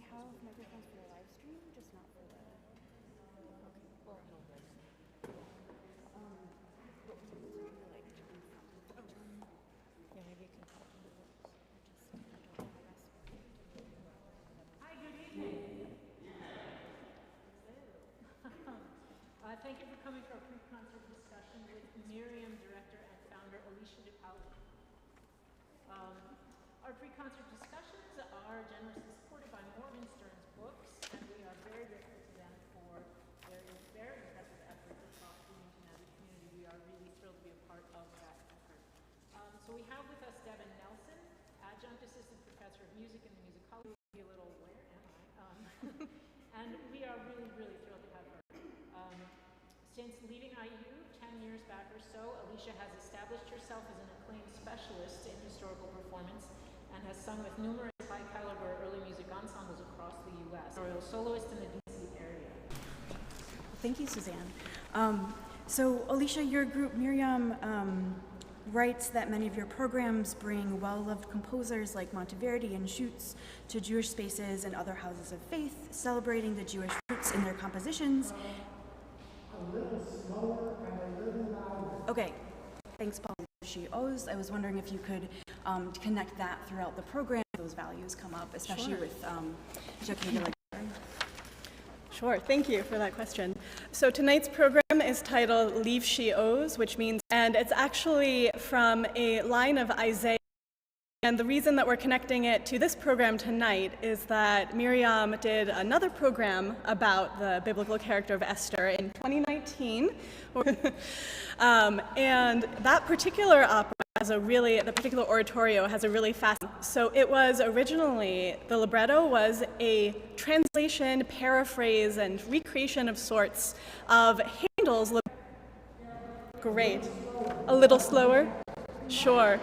we have microphones for the live stream, just not for the. Okay. Well, but we can do like turn from. Yeah, maybe you can call it. I don't know the rest. Hi, good evening. Thank you for coming to our pre-concert discussion with Miriam, director and founder LIVSHI. Our pre-concert discussions are generously supported by Morgenstern's books, and we are very grateful to them for their very impressive efforts across the Cincinnati community. We are really thrilled to be a part of that effort. So we have with us Devin Nelson, adjunct assistant professor of music in the musicology. A little, where am I? And we are really, really thrilled to have her. Since leaving IU 10 years back or so, LIVSHI has established herself as an acclaimed specialist in historical performance and has sung with numerous high-caliber early music ensembles across the U.S. Royal soloist in the D.C. area. Thank you, Suzanne. So, Alicia, your group, Miriam, writes that many of your programs bring well-loved composers like Monteverdi and Schutz to Jewish spaces and other houses of faith, celebrating the Jewish roots in their compositions. A little slower and a little louder. Okay, thanks, Paul. She owes. I was wondering if you could connect that throughout the program. Those values come up, especially with Jacques. Sure, thank you for that question. So tonight's program is titled LIVSHI Owes, which means, and it's actually from a line of Isaiah. And the reason that we're connecting it to this program tonight is that Miriam did another program about the biblical character of Esther in 2019. And that particular opera the particular oratorio has a really so it was originally, the libretto was a translation, paraphrase, and recreation of sorts of Handel's. Great. A little slower? Sure.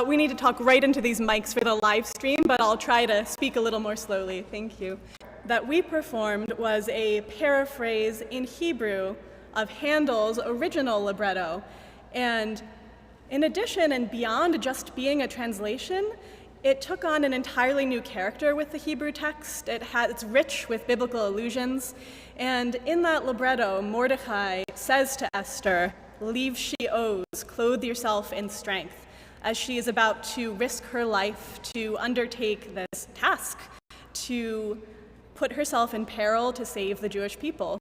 We need to talk right into these mics for the live stream, but I'll try to speak a little more slowly. Thank you. That we performed was a paraphrase in Hebrew of Handel's original libretto. And in addition and beyond just being a translation, it took on an entirely new character with the Hebrew text. It's rich with biblical allusions. And in that libretto, Mordecai says to Esther, "LIVSHI owes, clothe yourself in strength," as she is about to risk her life to undertake this task, to put herself in peril to save the Jewish people.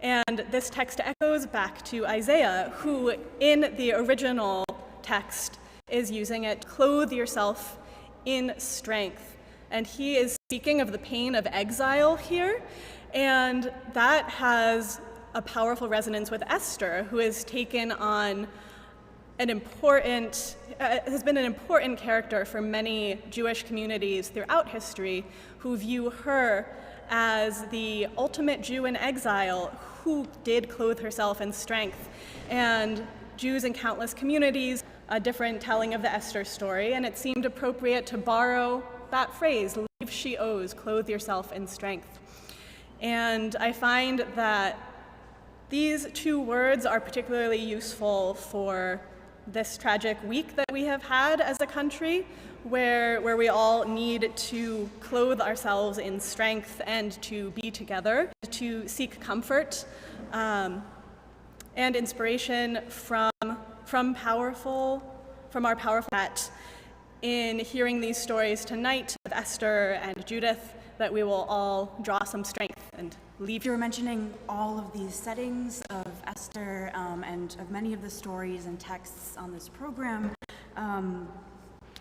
And this text echoes back to Isaiah, who in the original text is using it, clothe yourself in strength. And he is speaking of the pain of exile here, and that has a powerful resonance with Esther, who has taken on has been an important character for many Jewish communities throughout history who view her as the ultimate Jew in exile who did clothe herself in strength. And Jews in countless communities, a different telling of the Esther story, and it seemed appropriate to borrow that phrase, "LIVSHI owes, clothe yourself in strength." And I find that these two words are particularly useful for this tragic week that we have had as a country, where we all need to clothe ourselves in strength and to be together, to seek comfort and inspiration from our powerful net. In hearing these stories tonight with Esther and Judith, that we will all draw some strength and leave. You were mentioning all of these settings of Esther and of many of the stories and texts on this program.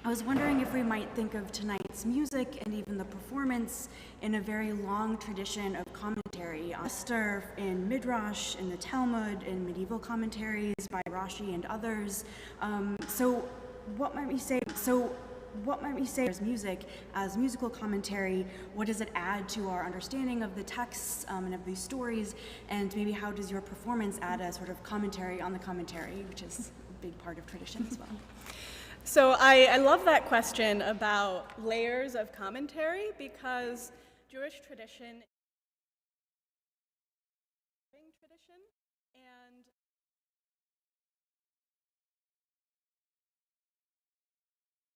I was wondering if we might think of tonight's music and even the performance in a very long tradition of commentary on Esther in Midrash, in the Talmud, in medieval commentaries by Rashi and others. So what might we say as music, as musical commentary? What does it add to our understanding of the texts and of these stories? And maybe how does your performance add a sort of commentary on the commentary, which is a big part of tradition as well? So I love that question about layers of commentary, because Jewish tradition and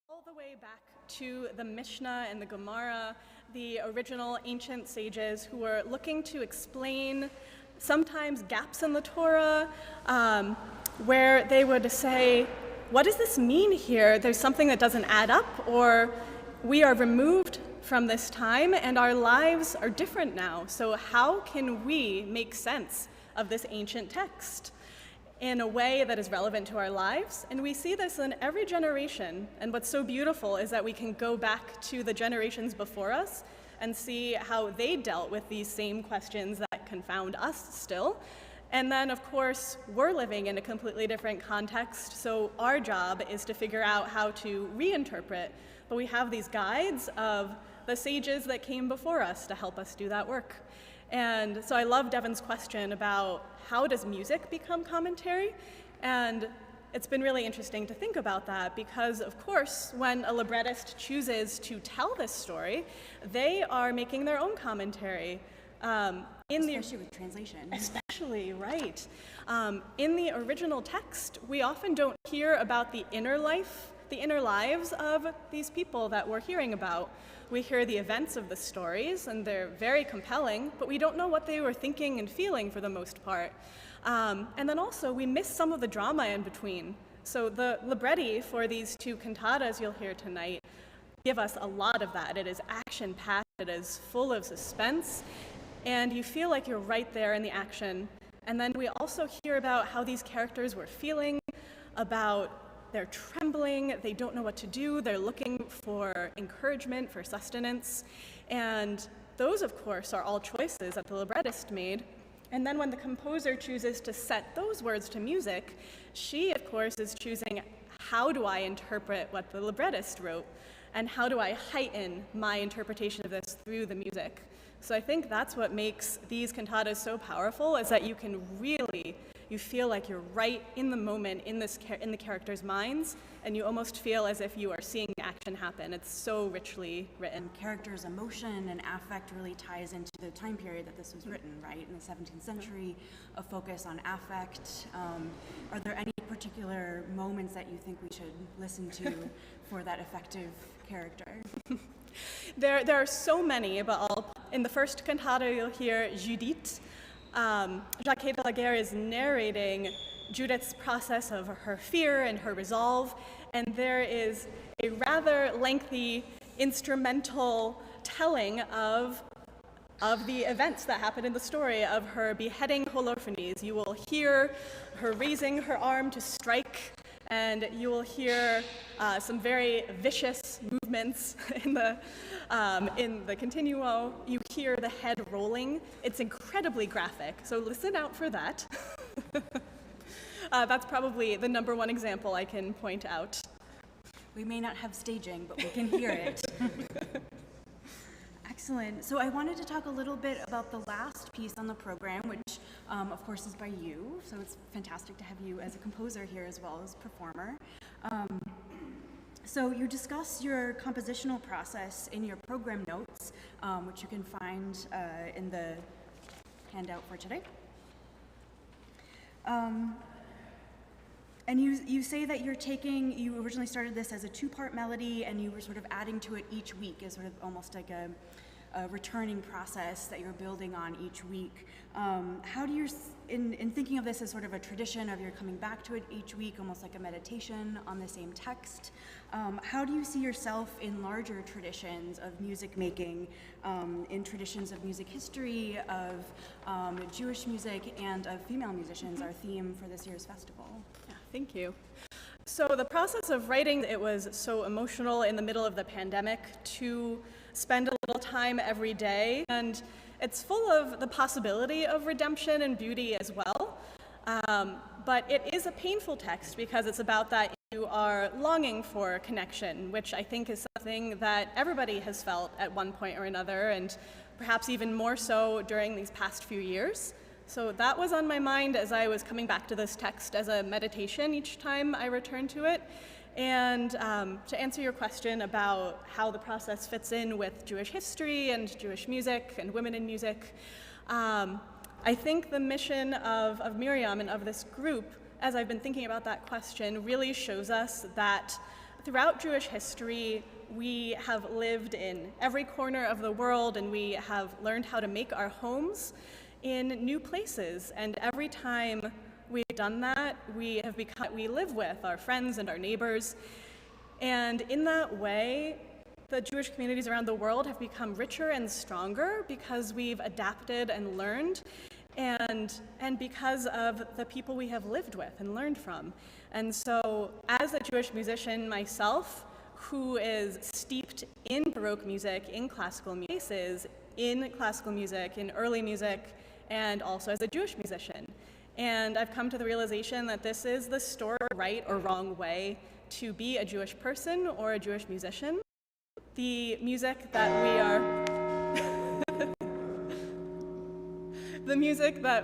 all the way back to the Mishnah and the Gemara, the original ancient sages who were looking to explain sometimes gaps in the Torah, where they would say, what does this mean here? There's something that doesn't add up, or we are removed from this time and our lives are different now. So how can we make sense of this ancient text in a way that is relevant to our lives? And we see this in every generation. And what's so beautiful is that we can go back to the generations before us and see how they dealt with these same questions that confound us still. And then, of course, we're living in a completely different context, so our job is to figure out how to reinterpret. But we have these guides of the sages that came before us to help us do that work. And so I love Devin's question about how does music become commentary? And it's been really interesting to think about that because, of course, when a librettist chooses to tell this story, they are making their own commentary. Especially with translation. Especially, right. In the original text, we often don't hear about the inner lives of these people that we're hearing about. We hear the events of the stories, and they're very compelling, but we don't know what they were thinking and feeling for the most part. And then also, we miss some of the drama in between. So the libretti for these two cantatas you'll hear tonight give us a lot of that. It is action-packed, it is full of suspense, and you feel like you're right there in the action. And then we also hear about how these characters were feeling, about they're trembling, they don't know what to do, they're looking for encouragement, for sustenance. And those, of course, are all choices that the librettist made. And then when the composer chooses to set those words to music, she, of course, is choosing how do I interpret what the librettist wrote, and how do I heighten my interpretation of this through the music. So I think that's what makes these cantatas so powerful, is that you can really, you feel like you're right in the moment, in the characters' minds, and you almost feel as if you are seeing the action happen. It's so richly written. Characters' emotion and affect really ties into the time period that this was written, right? In the 17th century, a focus on affect. Are there any particular moments that you think we should listen to for that effective character? There are so many, but in the first cantata you'll hear Judith. Jacques de la Guerre is narrating Judith's process of her fear and her resolve, and there is a rather lengthy instrumental telling of the events that happen in the story of her beheading Holofernes. You will hear her raising her arm to strike, and you will hear some very vicious movements in the continuo. You hear the head rolling. It's incredibly graphic, so listen out for that. That's probably the number one example I can point out. We may not have staging, but we can hear it. Excellent. So I wanted to talk a little bit about the last piece on the program, which of course is by you. So it's fantastic to have you as a composer here as well as performer. So you discuss your compositional process in your program notes, which you can find in the handout for today. And you say that you originally started this as a two-part melody, and you were sort of adding to it each week as sort of almost like a returning process that you're building on each week. How do you, in thinking of this as sort of a tradition of you're coming back to it each week, almost like a meditation on the same text, how do you see yourself in larger traditions of music making, in traditions of music history, of Jewish music, and of female musicians, our theme for this year's festival? Yeah, thank you. So the process of writing, it was so emotional in the middle of the pandemic to spend a little time every day, and it's full of the possibility of redemption and beauty as well. But it is a painful text because it's about that you are longing for connection, which I think is something that everybody has felt at one point or another, and perhaps even more so during these past few years. So that was on my mind as I was coming back to this text as a meditation each time I returned to it. And to answer your question about how the process fits in with Jewish history and Jewish music and women in music, I think the mission of Miriam and of this group, as I've been thinking about that question, really shows us that throughout Jewish history, we have lived in every corner of the world, and we have learned how to make our homes in new places. And every time we've done that, we live with our friends and our neighbors. And in that way, the Jewish communities around the world have become richer and stronger because we've adapted and learned, and because of the people we have lived with and learned from. And so, as a Jewish musician myself, who is steeped in Baroque music, in classical music, in early music, and also as a Jewish musician. And I've come to the realization that this is the right or wrong way to be a Jewish person or a Jewish musician. The music that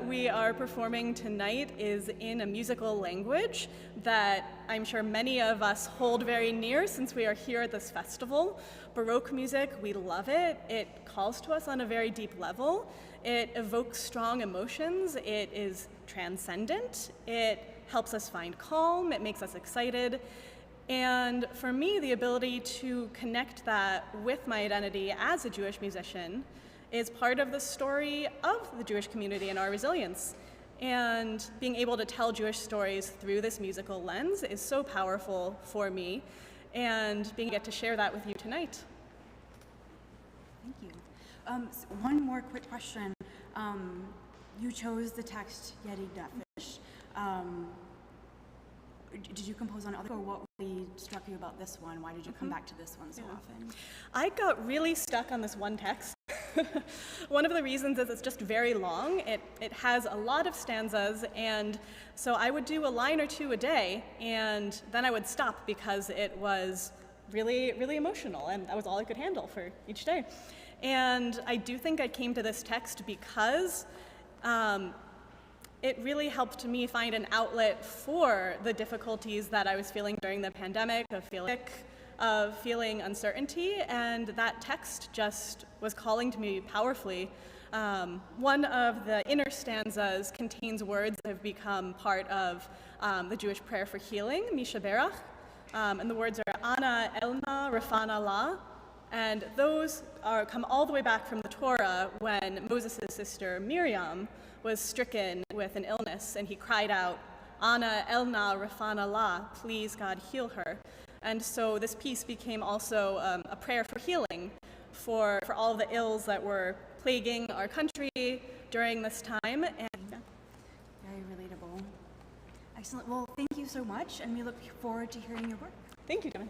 we are performing tonight is in a musical language that I'm sure many of us hold very near since we are here at this festival. Baroque music, we love it. It calls to us on a very deep level. It evokes strong emotions. It is transcendent. It helps us find calm. It makes us excited. And for me, the ability to connect that with my identity as a Jewish musician is part of the story of the Jewish community and our resilience. And being able to tell Jewish stories through this musical lens is so powerful for me, and being able to share that with you tonight. Thank you. One more quick question. You chose the text Yedig Fish. Did you compose on other, or what really struck you about this one? Why did you come back to this one so often? I got really stuck on this one text. One of the reasons is it's just very long. It has a lot of stanzas, and so I would do a line or two a day, and then I would stop because it was really, really emotional, and that was all I could handle for each day. And I do think I came to this text because it really helped me find an outlet for the difficulties that I was feeling during the pandemic, of feeling sick, of feeling uncertainty, and that text just was calling to me powerfully. One of the inner stanzas contains words that have become part of the Jewish prayer for healing, Misha Berach, and the words are Ana Elna Rafana La, and those come all the way back from the Torah when Moses' sister Miriam was stricken with an illness, and he cried out, Ana Elna Rafana La, please God heal her. And so this piece became also a prayer for healing for all the ills that were plaguing our country during this time. And very relatable. Excellent. Well, thank you so much, and we look forward to hearing your work. Thank you, Devin.